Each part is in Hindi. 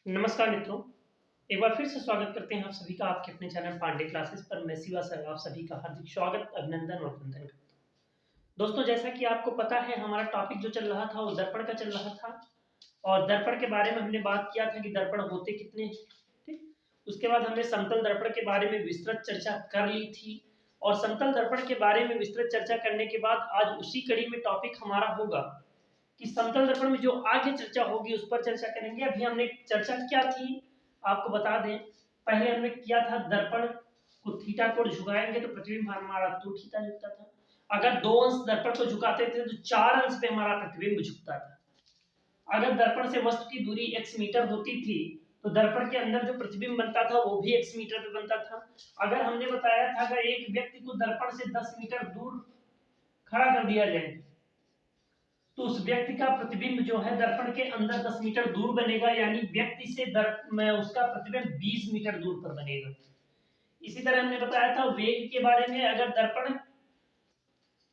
नमस्कार मित्रों, एक बार फिर से स्वागत करते हैं आप सभी का आपके अपने चैनल पांडे क्लासेस पर। मैं शिवा सर आप सभी का हार्दिक स्वागत, अभिनंदन और वंदन करता हूँ। दोस्तों, जैसा कि आपको पता है, हमारा टॉपिक जो चल रहा था वो दर्पण का चल रहा था और दर्पण के बारे में हमने बात किया था कि दर्पण होते कितने हैं। ठीक, उसके बाद हमने समतल दर्पण के बारे में विस्तृत चर्चा कर ली थी और समतल दर्पण के बारे में विस्तृत चर्चा करने के बाद आज उसी कड़ी में टॉपिक हमारा होगा कि समतल दर्पण में जो आगे चर्चा होगी उस पर चर्चा करेंगे। अभी हमने चर्चा क्या थी आपको बता दें। पहले हमने किया था दर्पण को थीटा कोण झुकाएंगे तो प्रतिबिंब हमारा 2 थीटा झुकता था। अगर 2 अंश दर्पण को झुकाते थे तो 4 अंश पे हमारा प्रतिबिंब झुकता था। अगर दर्पण से वस्तु की दूरी x मीटर होती थी तो दर्पण के अंदर जो प्रतिबिंब बनता था वो भी x मीटर पे बनता था। अगर हमने बताया था अगर एक व्यक्ति को दर्पण से 10 मीटर दूर खड़ा कर दिया जाए तो उस व्यक्ति का प्रतिबिंब जो है दर्पण के अंदर 10 मीटर दूर बनेगा, यानी व्यक्ति से उसका प्रतिबिंब 20 मीटर दूर पर बनेगा। इसी तरह हमने बताया था वेग के बारे में। अगर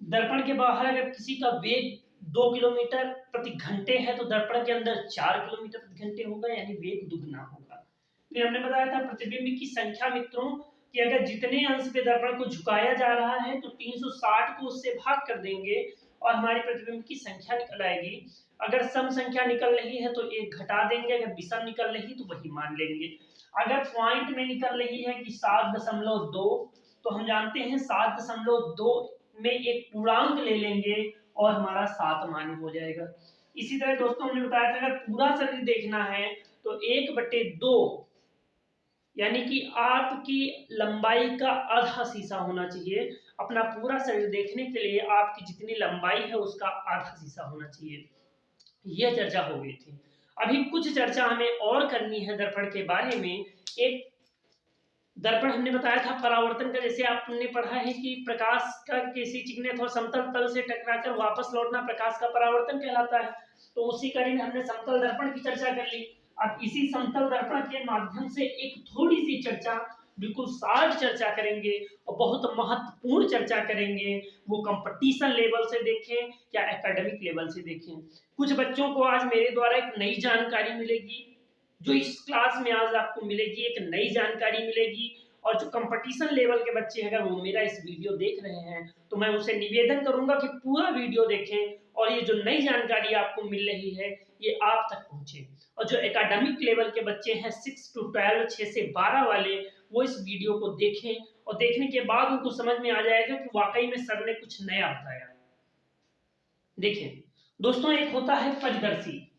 दर्पण के बाहर अगर किसी का वेग 2 किलोमीटर प्रति घंटे है तो दर्पण के अंदर 4 किलोमीटर प्रति घंटे होगा, यानी वेग दुगना होगा। फिर हमने बताया था प्रतिबिंब की संख्या मित्रों कि अगर जितने अंश पे दर्पण को झुकाया जा रहा है तो 360 को उससे भाग कर देंगे और हमारी प्रतिबिंब की संख्या निकल आएगी। अगर सम संख्या निकल रही है तो एक घटा देंगे, अगर विषम निकल रही तो वही मान लेंगे। अगर पॉइंट में निकल रही है कि 7.2 तो हम जानते हैं 7.2 में एक पूर्णांक ले लेंगे और हमारा 7 मान हो जाएगा। इसी तरह दोस्तों हमने बताया था अगर पूरा शरीर देखना है तो 1/2 यानी कि आपकी लंबाई का आधा शीशा होना चाहिए। अपना पूरा शरीर देखने के लिए आपकी जितनी लंबाई है उसका आधा शीशा होना चाहिए। यह चर्चा हो गई थी। अभी कुछ चर्चा हमें और करनी है दर्पण के बारे में। एक दर्पण हमने बताया था परावर्तन का, जैसे आपने पढ़ा है कि प्रकाश का किसी चिकने अथवा समतल तल से टकराकर वापस लौटना प्रकाश का परावर्तन कहलाता है। तो उसी कड़ी में हमने समतल दर्पण की चर्चा कर ली। अब इसी समतल दर्पण के माध्यम से एक थोड़ी सी चर्चा, बिल्कुल शार्ट चर्चा करेंगे और बहुत महत्वपूर्ण चर्चा करेंगे। वो कंपटीशन लेवल से देखें या एकेडमिक लेवल से देखें। कुछ बच्चों को आज मेरे द्वारा एक नई जानकारी मिलेगी, जो इस क्लास में आज आपको मिलेगी एक नई जानकारी मिलेगी। और जो कंपटीशन लेवल के बच्चे हैं अगर वो मेरा इस वीडियो देख रहे हैं तो मैं उसे निवेदन करूंगा कि पूरा वीडियो देखें और ये जो नई जानकारी आपको मिल रही है ये आप तक पहुंचे। और जो एकेडमिक लेवल के बच्चे हैं 6 to 12, 6 से 12 वाले, वो इस वीडियो को देखें और देखने के बाद उनको समझ में आ जाएगा कि वाकई में सर ने कुछ नया बताया। देखिए दोस्तों, एक होता है परिदर्शी,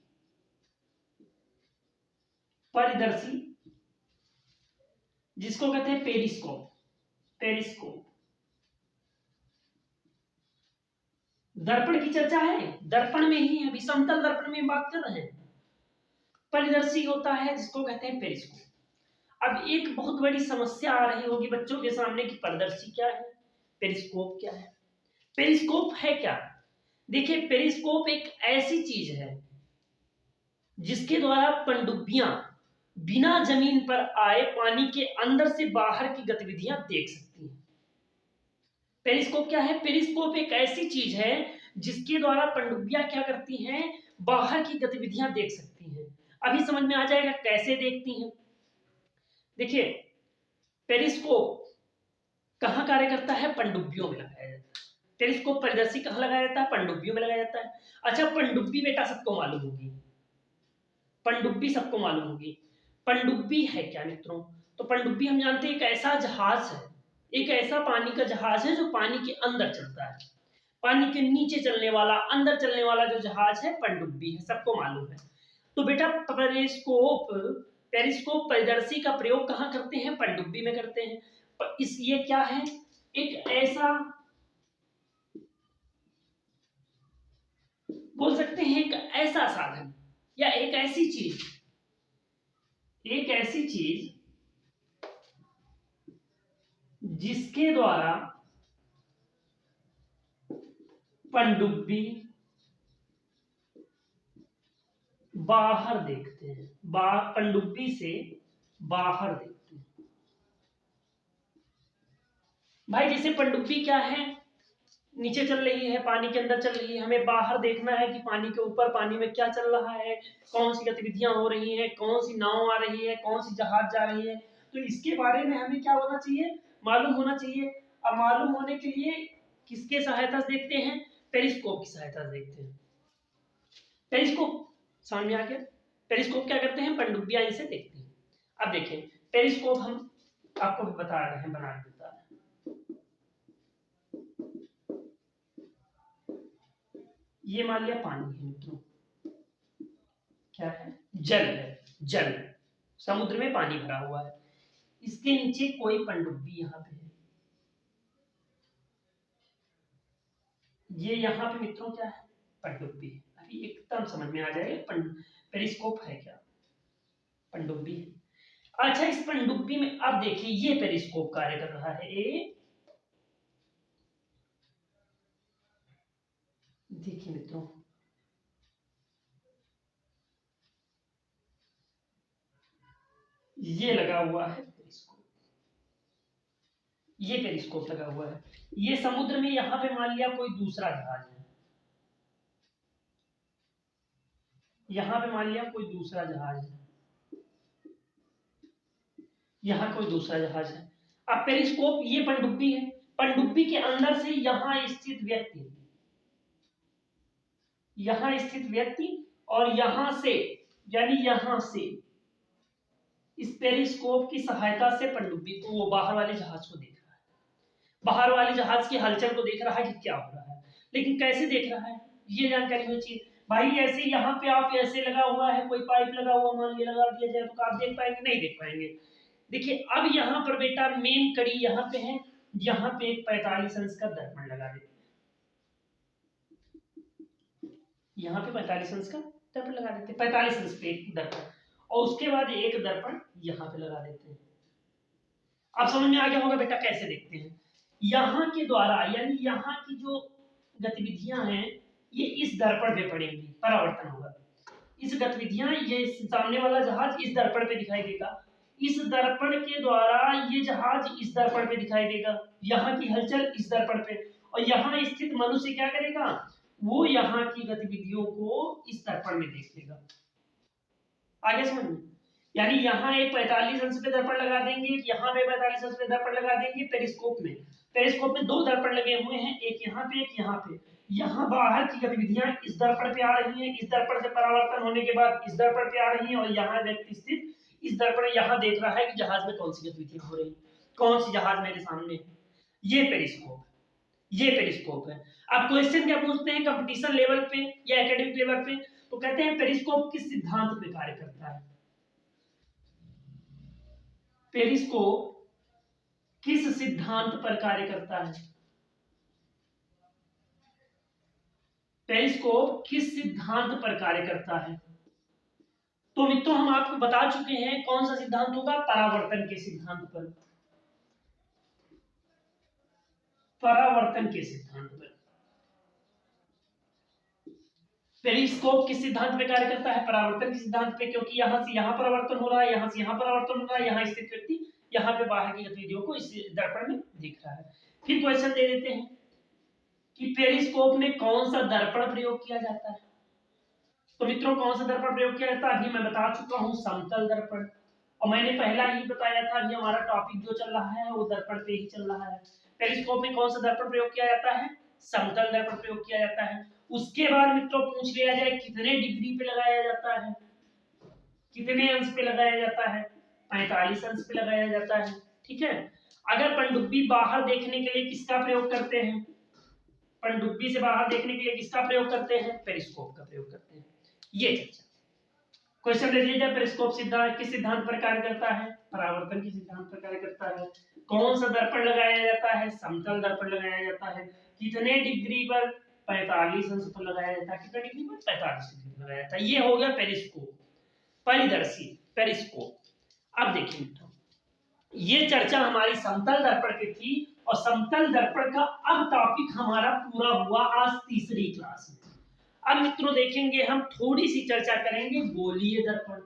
जिसको कहते हैं पेरिस्कोप। दर्पण की चर्चा है, दर्पण में ही अभी समतल दर्पण में बात कर रहे हैं। परिदर्शी होता है जिसको कहते हैं पेरिस्कोप। अब एक बहुत बड़ी समस्या आ रही होगी बच्चों के सामने कि परिदर्शी क्या है, पेरिस्कोप क्या है। पेरिस्कोप है क्या? देखिए, पेरिस्कोप एक ऐसी चीज है जिसके द्वारा पनडुब्बियां बिना जमीन पर आए पानी के अंदर से बाहर की गतिविधियां देख सकती हैं। पेरिस्कोप क्या है? पेरिस्कोप एक ऐसी चीज है जिसके द्वारा पनडुब्बियां क्या करती हैं, बाहर की गतिविधियां देख सकती हैं। अभी समझ में आ जाएगा कैसे देखती हैं। देखिए, पेरिस्कोप कहां कार्य करता है? पनडुब्बियों में लगाया जाता है। पेरिस्कोप परिदर्शी कहां लगाया जाता है? पनडुब्बियों में लगाया जाता है। अच्छा, पनडुब्बी बेटा सबको मालूम होगी, पनडुब्बी सबको मालूम होगी। पनडुब्बी है क्या मित्रों? तो पनडुब्बी हम जानते हैं एक ऐसा जहाज है, एक ऐसा पानी का जहाज है जो पानी के अंदर चलता है। पानी के नीचे चलने वाला, अंदर चलने वाला जो जहाज है पनडुब्बी है, सबको मालूम है। तो बेटा पेरिस्कोप परिदर्शी का प्रयोग कहां करते हैं? पनडुब्बी में करते हैं। ये क्या है? एक ऐसा बोल सकते हैं, एक ऐसा साधन या एक ऐसी चीज जिसके द्वारा पनडुब्बी बाहर देखते हैं, पनडुब्बी से बाहर देखते हैं। भाई जैसे पनडुब्बी क्या है? नीचे चल रही है, पानी के अंदर चल रही है, हमें बाहर देखना है कि पानी के ऊपर, पानी में क्या चल रहा है, कौन सी गतिविधियां हो रही हैं, कौन सी नाव आ रही है, कौन सी जहाज जा रही है। तो इसके बारे में हमें क्या होना चाहिए, मालूम होना चाहिए। अब मालूम होने के लिए किसके सहायता से देखते हैं, पेरिस्कोप की सहायता से देखते हैं। पेरिस्कोप समझ में आ गया। पेरिस्कोप क्या करते हैं, पनडुब्बियां इसे देखते हैं। अब देखें पेरिस्कोप हम आपको बता रहे हैं, बना देता है। ये मान लिया पानी है मित्रों, क्या है, जल है, जल, समुद्र में पानी भरा हुआ है, इसके नीचे कोई पनडुब्बी यहाँ पे है। ये यहाँ पे मित्रों क्या है, पनडुब्बी है। अभी एकदम समझ में आ जाएगा पेरिस्कोप है क्या, पनडुब्बी है। अच्छा, इस पनडुब्बी में अब देखिए ये पेरिस्कोप कार्य कर रहा है। देखिए मित्रों, ये लगा हुआ है पेरिस्कोप, ये पेरिस्कोप लगा हुआ है। ये समुद्र में यहां पे मान लिया कोई दूसरा जहाज है, यहां पे मान लिया कोई दूसरा जहाज है, यहां कोई दूसरा जहाज है। अब पेरिस्कोप, ये पनडुब्बी है, पनडुब्बी के अंदर से यहां स्थित व्यक्ति, यहां स्थित व्यक्ति और यहां से, यानी यहां से इस पेरिस्कोप की सहायता से पनडुब्बी को, वो बाहर वाले जहाज को देख रहा है, बाहर वाले जहाज की हलचल को देख रहा है कि क्या हो रहा है। लेकिन कैसे देख रहा है, ये जानकारी होनी चाहिए। भाई ऐसे यहाँ पे आप ऐसे लगा हुआ है, कोई पाइप लगा हुआ मान लिया, लगा दिया जाए तो आप देख पाएंगे, नहीं देख पाएंगे। देखिए अब यहाँ पर बेटा मेन कड़ी यहाँ पे है, यहाँ पे एक 45 अंश का दर्पण लगा देते, यहाँ पे 45 अंश का दर्पण लगा देते, 45 अंश पे एक दर्पण, और उसके बाद एक दर्पण यहाँ पे लगा देते हैं। अब समझ में आ गया होगा बेटा कैसे देखते हैं। यहाँ के द्वारा, यानी यहाँ की जो गतिविधियां हैं ये इस दर्पण पे पड़ेंगी, परावर्तन होगा। इस गतिविधियां, ये सामने वाला जहाज इस दर्पण पे दिखाई देगा, इस दर्पण के द्वारा ये जहाज इस दर्पण पे दिखाई देगा, यहाँ की हलचल इस दर्पण पे, और यहाँ स्थित मनुष्य क्या करेगा, वो यहाँ की गतिविधियों को इस दर्पण में देखेगा। आगे समझ में, यानी यहाँ एक 45 अंश पे दर्पण लगा देंगे, यहाँ पे 45 अंश पे दर्पण लगा देंगे। पेरिस्कोप में, पेरिस्कोप में दो दर्पण लगे हुए हैं, एक यहाँ पे एक यहाँ पे। यहाँ बाहर की गतिविधियां इस दर्पण पे आ रही हैं, इस दर्पण से परावर्तन होने के बाद इस दर्पण पे आ रही हैं, और यहाँ व्यक्ति स्थित इस दर्पण यहाँ देख रहा है कि जहाज में कौन सी गतिविधियां हो रही, कौन सी जहाज मेरे सामने है। ये पेरिस्कोप, ये पेरिस्कोप है। अब क्वेश्चन क्या पूछते हैं कंपटीशन लेवल पे या एकेडमिक लेवल पे, तो कहते हैं पेरिस्कोप किस सिद्धांत पे कार्य करता है, पेरिस्कोप किस सिद्धांत पर कार्य करता है, पेरिस्कोप किस सिद्धांत पर कार्य करता है। तो मित्रों हम आपको बता चुके हैं कौन सा सिद्धांत होगा, परावर्तन के सिद्धांत पर, परावर्तन के सिद्धांत पर। पेरिस्कोप किस सिद्धांत पे कार्य करता है, परावर्तन के सिद्धांत पे, क्योंकि यहां से यहां परावर्तन हो रहा है, यहां से यहां परावर्तन हो रहा है, यहां स्थित व्यक्ति यहाँ पे बाहर की गतिविधियों को इस दर्पण में दिख रहा है। फिर क्वेश्चन दे देते हैं कि पेरिस्कोप में कौन सा दर्पण प्रयोग किया जाता है। तो मित्रों कौन सा दर्पण प्रयोग किया जाता है, अभी मैं बता चुका हूं, समतल दर्पण। और मैंने पहला ही बताया था, अभी हमारा टॉपिक जो चल रहा है वो दर्पण पे ही चल रहा है। पेरिस्कोप में कौन सा दर्पण प्रयोग किया जाता है, समतल दर्पण प्रयोग किया जाता है। उसके बाद मित्रों पूछ लिया जाए कितने डिग्री पे लगाया जाता है, कितने अंश पे लगाया जाता है, 45 अंश पे लगाया जाता है। ठीक है। अगर पनडुब्बी बाहर देखने के लिए किसका प्रयोग करते हैं, पनडुब्बी से बाहर देखने के लिए किसका प्रयोग करते हैं, पेरिस्कोप का प्रयोग करते हैं। ये चर्चा क्वेश्चन ले लीजिए, पेरिस्कोप सिद्धांत किस सिद्धांत पर कार्य करता है, परावर्तन के सिद्धांत पर कार्य करता है। कौन सा दर्पण लगाया जाता है, समतल दर्पण लगाया जाता है। कितने डिग्री पर, 45 अंश पर लगाया जाता है। कितने डिग्री पर, 45 डिग्री पर लगाया जाता है। ये हो गया पेरिस्कोप, परिदर्शी पेरिस्कोप। अब देखिए मित्रों, ये चर्चा हमारी समतल दर्पण की थी, और समतल दर्पण का अब टॉपिक हमारा पूरा हुआ आज तीसरी क्लास में। अब मित्रों देखेंगे हम थोड़ी सी चर्चा करेंगे गोलीय दर्पण,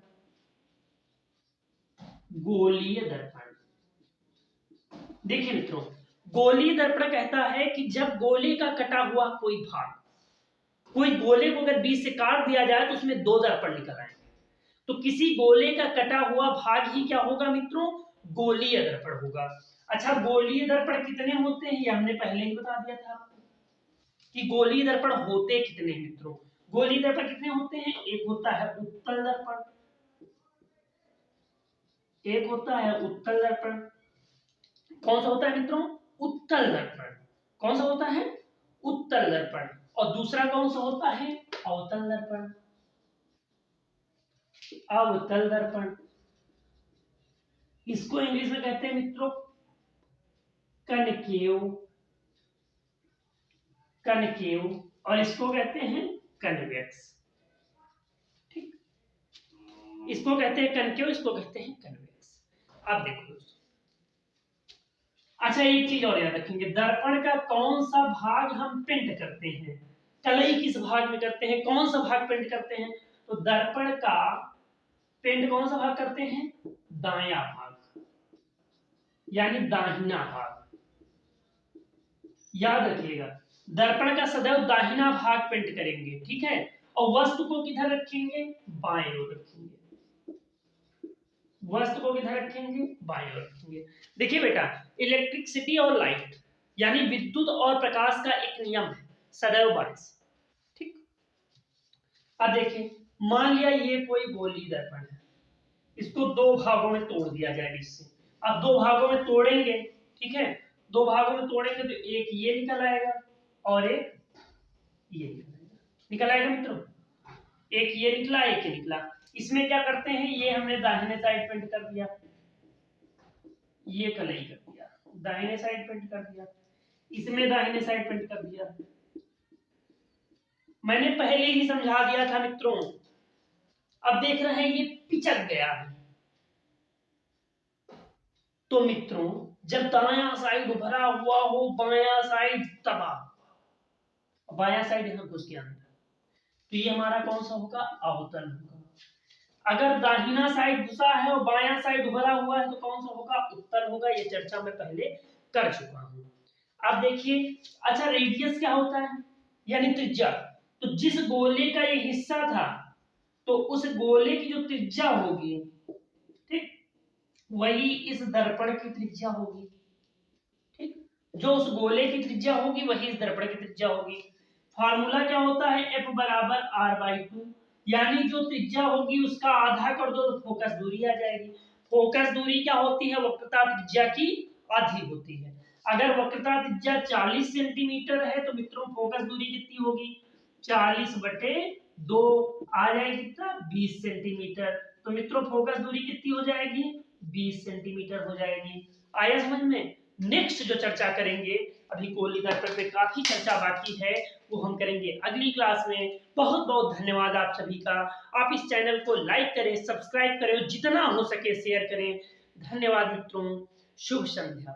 गोलीय दर्पण। देखिए मित्रों, गोलीय दर्पण कहता है कि जब गोले का कटा हुआ कोई भाग, कोई गोले को अगर बीच से काट दिया जाए तो उसमें दो दर्पण निकल आएंगे। तो किसी गोले का कटा हुआ भाग ही क्या होगा मित्रों, गोलीय दर्पण होगा। अच्छा, गोलीय दर्पण कितने होते हैं ये हमने पहले ही बता दिया था आपको कि गोलीय दर्पण होते कितने हैं मित्रों। गोलीय दर्पण कितने होते हैं, एक होता है उत्तल दर्पण, एक होता है उत्तल दर्पण। कौन सा होता है मित्रों, उत्तल दर्पण। कौन सा होता है, उत्तल दर्पण। और दूसरा कौन सा होता है, अवतल दर्पण, अवतल दर्पण। इसको इंग्लिश में कहते हैं मित्रों कनकेव, कनकेव, और इसको कहते हैं कन्वेक्स। ठीक, इसको कहते हैं कनकेव, इसको कहते हैं कन्वेक्स। अब देखो दोस्तों, अच्छा एक चीज और याद रखेंगे, दर्पण का कौन सा भाग हम पेंट करते हैं, कलई किस भाग में करते हैं, कौन सा भाग पेंट करते हैं, तो दर्पण का पेंट कौन सा भाग करते हैं, दायां भाग, यानी दाहिना भाग। याद रखिएगा, दर्पण का सदैव दाहिना भाग पेंट करेंगे, ठीक है। और वस्तु को किधर रखेंगे, बाएं ओर रखेंगे, वस्तु को किधर रखेंगे, बाएं ओर रखेंगे। देखिए बेटा, इलेक्ट्रिसिटी और लाइट यानी विद्युत और प्रकाश का एक नियम है, सदैव बाएं से। ठीक, अब देखिए, मान लिया ये कोई गोलीय दर्पण है, इसको दो भागों में तोड़ दिया जाए बीच से। अब दो भागों में तोड़ेंगे, ठीक है, दो भागों में तोड़ेंगे तो एक ये निकल आएगा और एक ये निकल आएगा मित्रों, एक ये निकला एक ये निकला। इसमें क्या करते हैं, ये हमने दाहिने साइड पेंट कर दिया, ये कलई कर दिया, दाहिने साइड पेंट कर दिया, इसमें दाहिने साइड पेंट कर दिया। मैंने पहले ही समझा दिया था मित्रों। अब देख रहे हैं ये पिचक गया है, तो मित्रों जब दायां साइड भरा हुआ हो, बायां साइड तबाह, बायां साइड यहां घुस गया अंदर, तो ये हमारा कौन सा होगा, अवतल होगा। अगर दाहिना साइड घुसा है और बायां साइड भरा हुआ है तो कौन सा होगा, उत्तल होगा। ये चर्चा मैं पहले कर चुका हूं। अब देखिए, अच्छा रेडियस क्या होता है, यानी त्रिज्या। तो जिस गोले का ये हिस्सा था, तो उस गोले की जो त्रिज्या होगी, ठीक, वही इस दर्पण की त्रिज्या होगी। ठीक, जो उस गोले की त्रिज्या होगी वही इस दर्पण की त्रिज्या होगी। फार्मूला क्या होता है, F बराबर R/2, यानी जो त्रिज्या होगी उसका आधा कर दो तो फोकस दूरी आ जाएगी। फोकस दूरी क्या होती है, वक्रता त्रिज्या की आधी होती है। अगर वक्रता त्रिज्या 40 सेंटीमीटर है तो मित्रों फोकस दूरी कितनी होगी, 40/2 आ जाएगी कितना, 20 सेंटीमीटर। तो मित्रों फोकस दूरी कितनी हो जाएगी, 20 सेंटीमीटर हो जाएगी। आया समझ में। नेक्स्ट जो चर्चा करेंगे, अभी गोलीय दर्पण पे काफी चर्चा बाकी है, वो हम करेंगे अगली क्लास में। बहुत बहुत धन्यवाद आप सभी का। आप इस चैनल को लाइक करें, सब्सक्राइब करें, जितना हो सके शेयर करें। धन्यवाद मित्रों, शुभ संध्या।